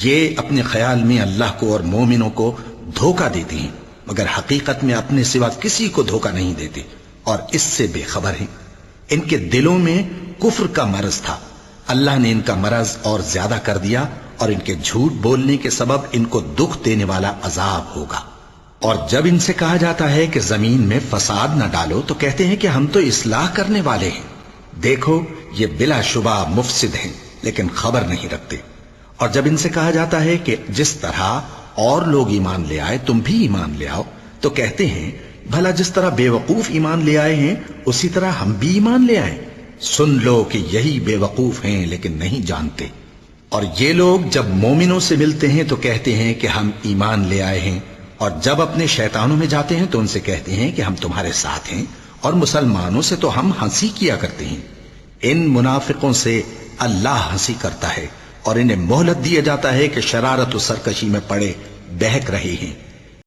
یہ اپنے خیال میں اللہ کو اور مومنوں کو دھوکہ دیتے ہیں، مگر حقیقت میں اپنے سوا کسی کو دھوکہ نہیں دیتے اور اس سے بے خبر ہیں۔ ان کے دلوں میں کفر کا مرض تھا، اللہ نے ان کا مرض اور زیادہ کر دیا، اور ان کے جھوٹ بولنے کے سبب ان کو دکھ دینے والا عذاب ہوگا۔ اور جب ان سے کہا جاتا ہے کہ زمین میں فساد نہ ڈالو تو کہتے ہیں کہ ہم تو اصلاح کرنے والے ہیں۔ دیکھو یہ بلا شبہ مفسد ہیں لیکن خبر نہیں رکھتے۔ اور جب ان سے کہا جاتا ہے کہ جس طرح اور لوگ ایمان لے آئے تم بھی ایمان لے آؤ تو کہتے ہیں بھلا جس طرح بے وقوف ایمان لے آئے ہیں اسی طرح ہم بھی ایمان لے آئیں۔ سن لو کہ یہی بے وقوف ہیں لیکن نہیں جانتے۔ اور یہ لوگ جب مومنوں سے ملتے ہیں تو کہتے ہیں کہ ہم ایمان لے آئے ہیں، اور جب اپنے شیطانوں میں جاتے ہیں تو ان سے کہتے ہیں کہ ہم تمہارے ساتھ ہیں، اور مسلمانوں سے تو ہم ہنسی کیا کرتے ہیں۔ ان منافقوں سے اللہ ہنسی کرتا ہے اور انہیں مہلت دیا جاتا ہے کہ شرارت و سرکشی میں پڑے بہک رہے ہیں۔